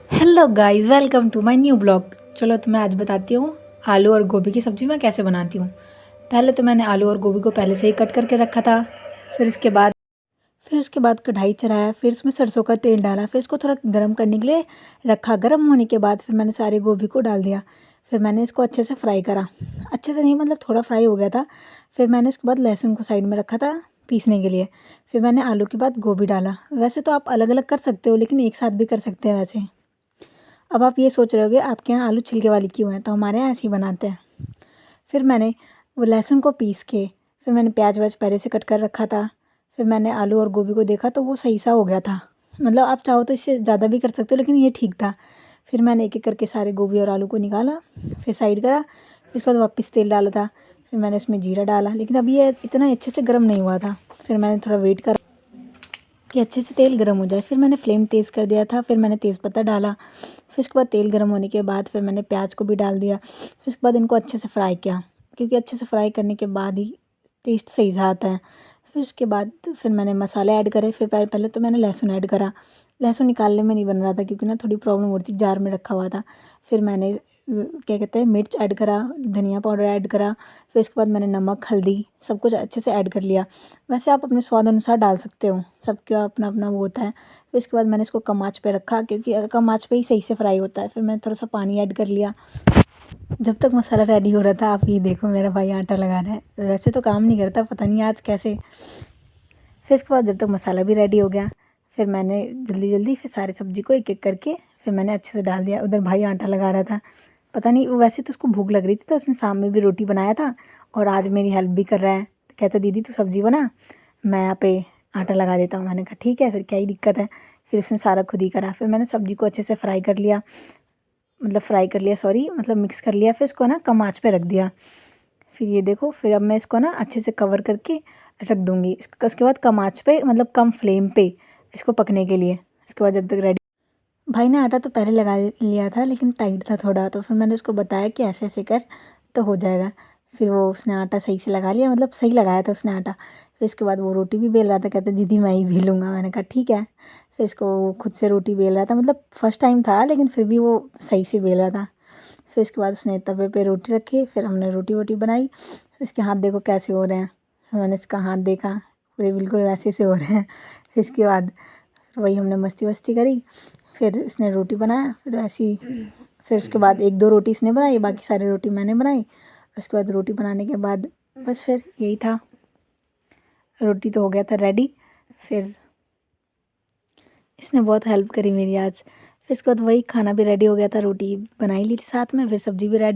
Hello guys, welcome to my new blog. चलो तो मैं आज बताती हूँ आलू और गोभी की सब्ज़ी मैं कैसे बनाती हूँ। पहले तो मैंने आलू और गोभी को पहले से ही कट करके रखा था। फिर उसके बाद कढ़ाई चढ़ाया, फिर उसमें सरसों का तेल डाला, फिर इसको थोड़ा गर्म करने के लिए रखा। गर्म होने के बाद फिर मैंने सारे गोभी को डाल दिया। फिर मैंने इसको अच्छे से फ्राई करा, अच्छे से नहीं मतलब थोड़ा फ्राई हो गया था। फिर मैंने उसके बाद लहसुन को साइड में रखा था पीसने के लिए। फिर मैंने आलू के बाद गोभी डाला। वैसे तो आप अलग अलग कर सकते हो, लेकिन एक साथ भी कर सकते हैं वैसे। अब आप ये सोच रहे होगे आपके यहाँ आलू छिलके वाली क्यों है, तो हमारे यहाँ ऐसे ही बनाते हैं। फिर मैंने वो लहसुन को पीस के, फिर मैंने प्याज व्याज पहले से कट कर रखा था। फिर मैंने आलू और गोभी को देखा तो वो सही सा हो गया था। मतलब आप चाहो तो इससे ज़्यादा भी कर सकते हो, लेकिन ये ठीक था। फिर मैंने एक एक करके सारे गोभी और आलू को निकाला, फिर साइड करा। फिर उसके बाद वापस तेल डाला था। फिर मैंने उसमें जीरा डाला, लेकिन अब ये इतना अच्छे से गर्म नहीं हुआ था। फिर मैंने थोड़ा वेट करा कि अच्छे से तेल गर्म हो जाए। फिर मैंने फ्लेम तेज़ कर दिया था। फिर मैंने तेज़पत्ता डाला। फिर उसके बाद तेल गर्म होने के बाद फिर मैंने प्याज को भी डाल दिया। फिर उसके बाद इनको अच्छे से फ्राई किया, क्योंकि अच्छे से फ्राई करने के बाद ही टेस्ट सही से आता है। फिर उसके बाद फिर मैंने मसाले ऐड करे। फिर पहले पहले तो मैंने लहसुन ऐड करा। लहसुन निकालने में नहीं बन रहा था, क्योंकि ना थोड़ी प्रॉब्लम हो रही थी, जार में रखा हुआ था। फिर मैंने क्या कहते हैं मिर्च ऐड करा, धनिया पाउडर ऐड करा। फिर उसके बाद मैंने नमक हल्दी सब कुछ अच्छे से ऐड कर लिया। वैसे आप अपने स्वाद अनुसार डाल सकते हो, सबका अपना अपना वो होता है। फिर उसके बाद मैंने इसको कम आँच पे रखा, क्योंकि कम आँच पे ही सही से फ्राई होता है। फिर मैंने थोड़ा सा पानी ऐड कर लिया। जब तक मसाला रेडी हो रहा था, आप ये देखो मेरा भाई आटा लगा रहा है। वैसे तो काम नहीं करता, पता नहीं आज कैसे। फिर उसके बाद जब तक मसाला भी रेडी हो गया, फिर मैंने जल्दी जल्दी फिर सारी सब्ज़ी को एक एक करके फिर मैंने अच्छे से डाल दिया। उधर भाई आटा लगा रहा था। पता नहीं, वैसे तो उसको भूख लग रही थी, तो उसने शाम में भी रोटी बनाया था और आज मेरी हेल्प भी कर रहा है। तो कहता दीदी तू सब्ज़ी बना, मैं यहाँ पे आटा लगा देता हूँ। मैंने कहा ठीक है, फिर क्या ही दिक्कत है। फिर उसने सारा खुद ही करा। फिर मैंने सब्ज़ी को अच्छे से फ्राई कर लिया सॉरी, मतलब मिक्स कर लिया। फिर उसको ना कम आँच पे रख दिया। फिर ये देखो, फिर अब मैं इसको ना अच्छे से कवर करके रख दूँगी। उसके बाद कम आँच पे, मतलब कम फ्लेम पे इसको पकने के लिए। उसके बाद जब तक रेडी, भाई ने आटा तो पहले लगा लिया था, लेकिन टाइट था थोड़ा, तो फिर मैंने उसको बताया कि ऐसे ऐसे कर तो हो जाएगा। फिर वो उसने आटा सही से लगा लिया, मतलब सही लगाया था उसने आटा। फिर इसके बाद वो रोटी भी बेल रहा था, कहता दीदी मैं ही बेलूँगा। मैंने कहा ठीक है। फिर इसको वो खुद से रोटी बेल रहा था, मतलब फर्स्ट टाइम था, लेकिन फिर भी वो सही से बेल रहा था। फिर उसके बाद उसने तवे पे रोटी रखी। फिर हमने रोटी वोटी बनाई। फिर उसके हाथ देखो कैसे हो रहे हैं। फिर मैंने इसका हाथ देखा, पूरे बिल्कुल वैसे से हो रहे हैं। फिर इसके बाद वही हमने मस्ती वस्ती करी। फिर इसने रोटी बनाया, फिर ऐसी। फिर उसके बाद एक दो रोटी इसने बनाई, बाकी सारी रोटी मैंने बनाई। उसके बाद रोटी बनाने के बाद बस फिर यही था, रोटी तो हो गया था रेडी। फिर इसने बहुत हेल्प करी मेरी आज। फिर उसके बाद वही खाना भी रेडी हो गया था, रोटी बनाई ली थी साथ में, फिर सब्ज़ी भी रेडी।